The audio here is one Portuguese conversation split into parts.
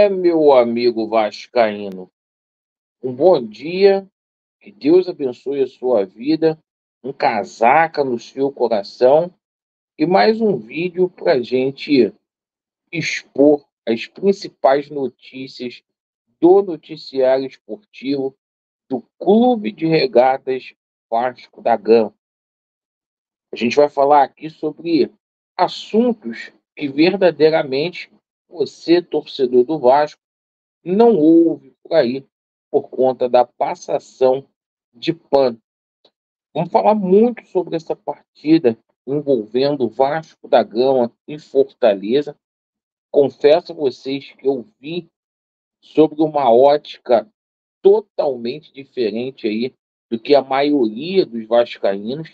Meu amigo vascaíno, um bom dia, que Deus abençoe a sua vida, um casaca no seu coração e mais um vídeo para a gente expor as principais notícias do noticiário esportivo do Clube de Regatas Vasco da Gama. A gente vai falar aqui sobre assuntos que verdadeiramente você, torcedor do Vasco, não ouve por aí por conta da passação de pano. Vamos falar muito sobre essa partida envolvendo Vasco da Gama e Fortaleza. Confesso a vocês que eu vi sobre uma ótica totalmente diferente aí do que a maioria dos vascaínos.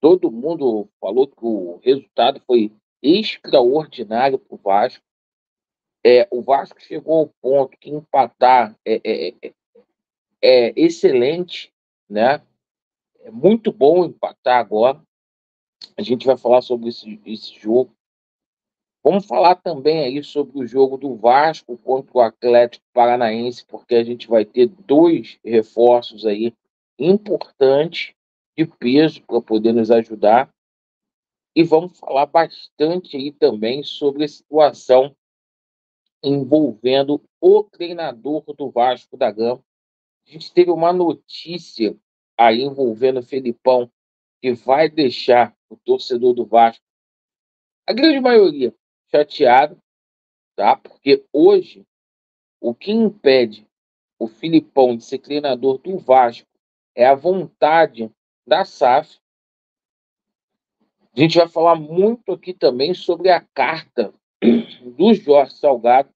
Todo mundo falou que o resultado foi extraordinário para o Vasco. O Vasco chegou ao ponto que empatar é excelente, né? É muito bom empatar agora. A gente vai falar sobre esse jogo. Vamos falar também aí sobre o jogo do Vasco contra o Atlético Paranaense, porque a gente vai ter dois reforços aí importantes de peso para poder nos ajudar. E vamos falar bastante aí também sobre a situação envolvendo o treinador do Vasco da Gama. A gente teve uma notícia aí envolvendo o Felipão, que vai deixar o torcedor do Vasco, a grande maioria, chateado, tá? Porque hoje o que impede o Filipão de ser treinador do Vasco é a vontade da SAF. A gente vai falar muito aqui também sobre a carta do Jorge Salgado,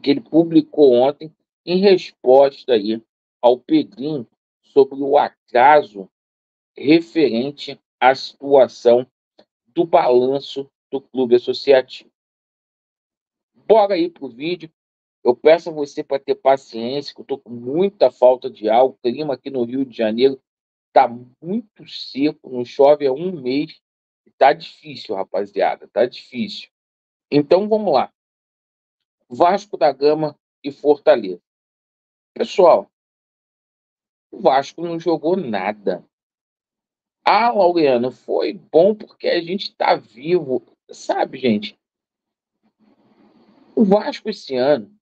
que ele publicou ontem em resposta aí ao Pedrinho sobre o atraso referente à situação do balanço do clube associativo. Bora aí pro vídeo. Eu peço a você para ter paciência, que eu estou com muita falta de ar. O clima aqui no Rio de Janeiro está muito seco, não chove há um mês. Está difícil, rapaziada, está difícil. Então vamos lá. Vasco da Gama e Fortaleza. Pessoal, o Vasco não jogou nada. Laureano, foi bom porque a gente está vivo. Sabe, gente, o Vasco esse ano,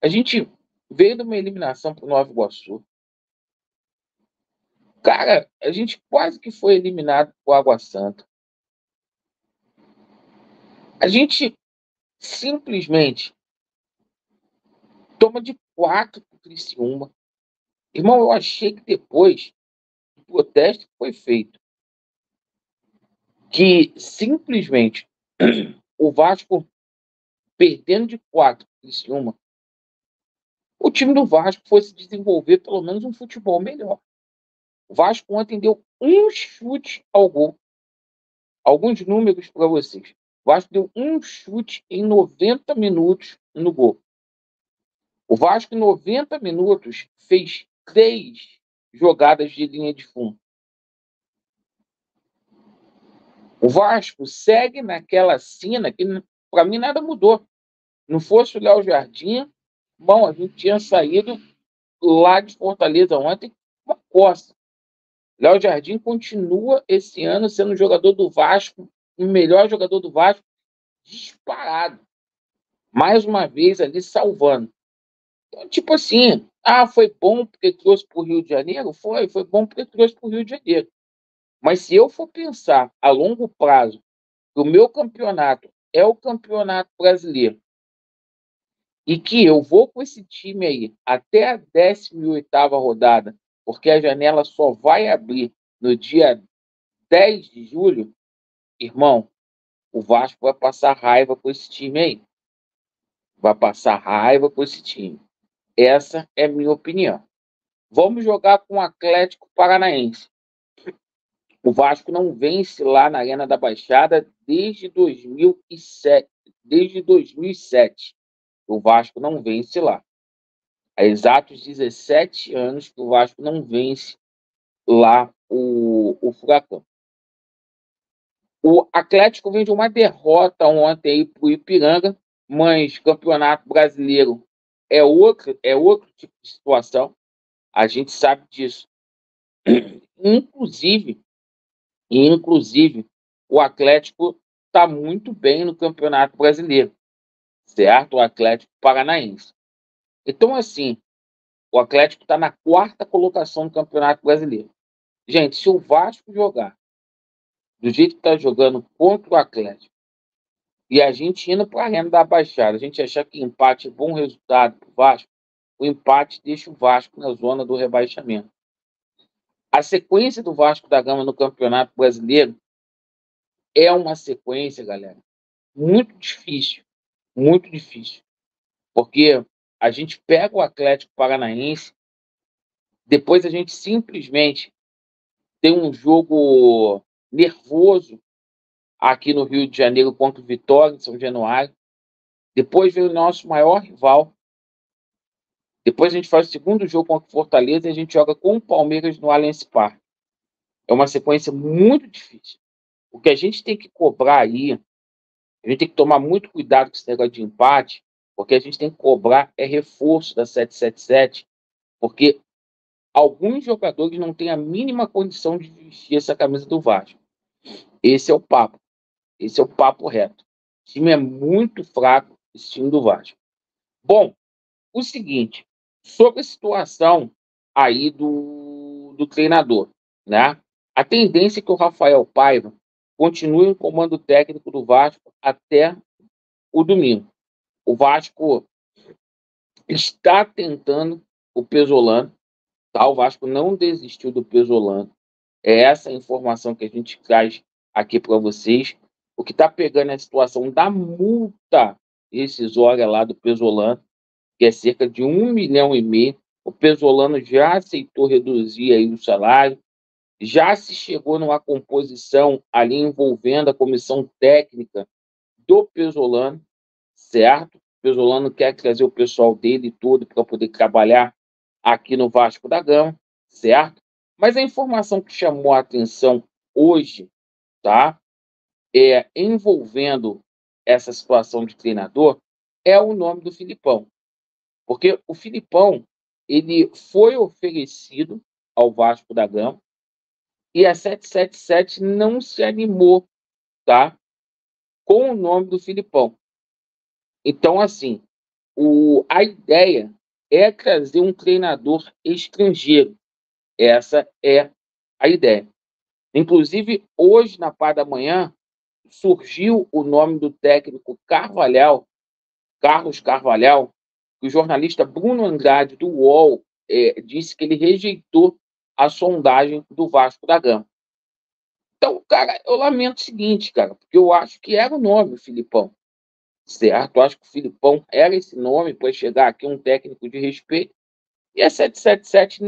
a gente veio de uma eliminação para o Nova Iguaçu. Cara, a gente quase que foi eliminado por Água Santa. A gente simplesmente toma de 4 para o Criciúma. Irmão, eu achei que depois do protesto que foi feito, que simplesmente o Vasco perdendo de 4 para o Criciúma, o time do Vasco fosse desenvolver pelo menos um futebol melhor. O Vasco ontem deu um chute ao gol. Alguns números para vocês. O Vasco deu um chute em 90 minutos no gol. O Vasco, em 90 minutos, fez 3 jogadas de linha de fundo. O Vasco segue naquela cena que, para mim, nada mudou. Não fosse o Léo Jardim, bom, a gente tinha saído lá de Fortaleza ontem com uma coça. Léo Jardim continua esse ano sendo o jogador do Vasco, o melhor jogador do Vasco, disparado. Mais uma vez ali salvando. Então, tipo assim, foi bom porque trouxe para o Rio de Janeiro? Foi bom porque trouxe para o Rio de Janeiro. Mas se eu for pensar a longo prazo que o meu campeonato é o campeonato brasileiro e que eu vou com esse time aí até a 18ª rodada, porque a janela só vai abrir no dia 10 de julho, irmão, o Vasco vai passar raiva com esse time aí. Vai passar raiva com esse time. Essa é a minha opinião. Vamos jogar com o Atlético Paranaense. O Vasco não vence lá na Arena da Baixada desde 2007. Desde 2007. O Vasco não vence lá. Há exatos 17 anos que o Vasco não vence lá o Furacão. O Atlético vem de uma derrota ontem para o Ipiranga mas Campeonato Brasileiro é outro tipo de situação. A gente sabe disso. Inclusive, inclusive, o Atlético está muito bem no Campeonato Brasileiro, certo? O Atlético Paranaense. Então, assim, o Atlético está na quarta colocação no Campeonato Brasileiro. Gente, se o Vasco jogar do jeito que está jogando contra o Atlético e a gente indo para a Arena da Baixada, a gente achar que empate é bom resultado para o Vasco, o empate deixa o Vasco na zona do rebaixamento. A sequência do Vasco da Gama no Campeonato Brasileiro é uma sequência, galera, muito difícil, muito difícil. Porque a gente pega o Atlético Paranaense, depois a gente simplesmente tem um jogo nervoso aqui no Rio de Janeiro contra o Vitória, em São Januário. Depois vem o nosso maior rival. Depois a gente faz o segundo jogo contra o Fortaleza e a gente joga com o Palmeiras no Allianz Parque. É uma sequência muito difícil. O que a gente tem que cobrar aí, a gente tem que tomar muito cuidado com esse negócio de empate, porque a gente tem que cobrar é reforço da 777, porque alguns jogadores não têm a mínima condição de vestir essa camisa do Vasco. Esse é o papo. Esse é o papo reto. O time é muito fraco, esse time do Vasco. Bom, o seguinte, sobre a situação aí do treinador, né? A tendência é que o Rafael Paiva continue no comando técnico do Vasco até o domingo. O Vasco está tentando o Pesolano, tá? O Vasco não desistiu do Pesolano. É essa a informação que a gente traz aqui para vocês. O que está pegando é a situação da multa rescisória lá do Pesolano, que é cerca de 1,5 milhão. O Pesolano já aceitou reduzir aí o salário, já se chegou numa composição ali envolvendo a comissão técnica do Pesolano, certo? O Pesolano quer trazer o pessoal dele todo para poder trabalhar aqui no Vasco da Gama, certo? Mas a informação que chamou a atenção hoje, tá? Envolvendo essa situação de treinador, é o nome do Filipão. Porque o Filipão, ele foi oferecido ao Vasco da Gama e a 777 não se animou, tá? Com o nome do Filipão. Então, assim, a ideia é trazer um treinador estrangeiro. Essa é a ideia. Inclusive, hoje, na parte da manhã, surgiu o nome do técnico Carvalhal, Carlos Carvalhal, que o jornalista Bruno Andrade, do UOL, disse que ele rejeitou a sondagem do Vasco da Gama. Então, cara, eu lamento o seguinte, cara, porque eu acho que era o nome, o Filipão, certo? Eu acho que o Filipão era esse nome para chegar aqui um técnico de respeito, e a 777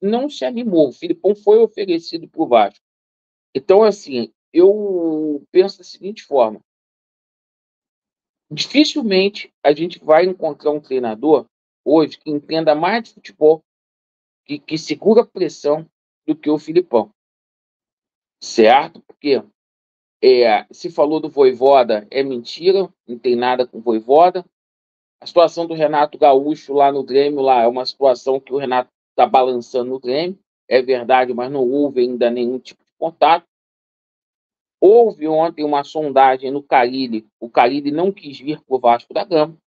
não se animou. O Filipão foi oferecido para o Vasco. Então, assim, eu penso da seguinte forma: dificilmente a gente vai encontrar um treinador hoje que entenda mais de futebol, que segura a pressão do que o Filipão, certo? Porque se falou do Vojvoda, é mentira, não tem nada com o Vojvoda. A situação do Renato Gaúcho lá no Grêmio lá, é uma situação que o Renato está balançando no Grêmio, é verdade, mas não houve ainda nenhum tipo de contato. Houve ontem uma sondagem no Carille, o Carille não quis vir para o Vasco da Gama.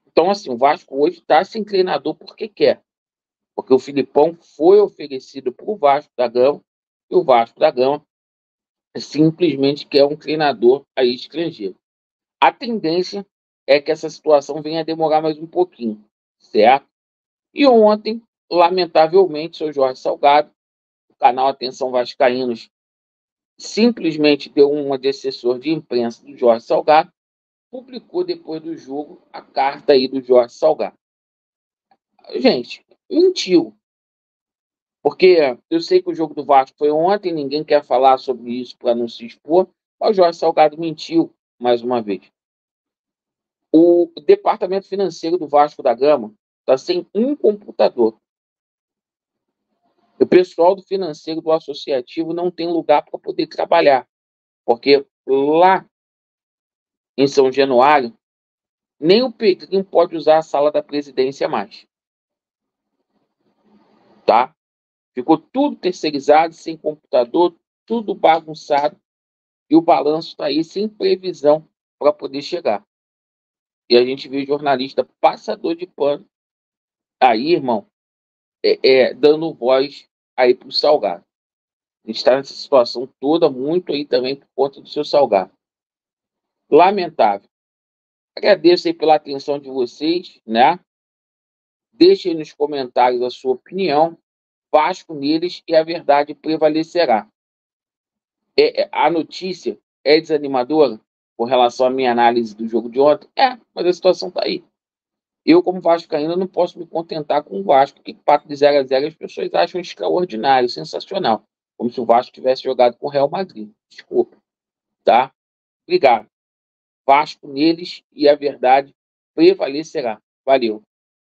Então, assim, o Vasco hoje está sem treinador porque quer. Porque o Filipão foi oferecido para o Vasco da Gama e o Vasco da Gama simplesmente quer um treinador aí estrangeiro. A tendência é que essa situação venha a demorar mais um pouquinho, certo? E ontem, lamentavelmente, o seu Jorge Salgado, o canal Atenção Vascaínos, simplesmente deu uma de assessor de imprensa do Jorge Salgado, publicou depois do jogo a carta aí do Jorge Salgado. Gente, mentiu. Porque eu sei que o jogo do Vasco foi ontem, ninguém quer falar sobre isso para não se expor, mas o Jorge Salgado mentiu mais uma vez. O departamento financeiro do Vasco da Gama está sem um computador. O pessoal do financeiro do associativo não tem lugar para poder trabalhar, porque lá em São Januário, nem o Pedrinho pode usar a sala da presidência mais. Tá? Ficou tudo terceirizado, sem computador, tudo bagunçado, e o balanço está aí sem previsão para poder chegar. E a gente vê jornalista passador de pano aí, irmão, dando voz aí para o Salgado. A gente está nessa situação toda muito aí também por conta do seu Salgado. Lamentável. Agradeço aí pela atenção de vocês, né? Deixe aí nos comentários a sua opinião. Vasco neles e a verdade prevalecerá. A notícia é desanimadora com relação à minha análise do jogo de ontem? Mas a situação está aí. Eu, como vascaíno, não posso me contentar com o Vasco, que 4 de 0-0 as pessoas acham extraordinário, sensacional. Como se o Vasco tivesse jogado com o Real Madrid. Desculpa. Tá? Obrigado. Vasco neles e a verdade prevalecerá. Valeu.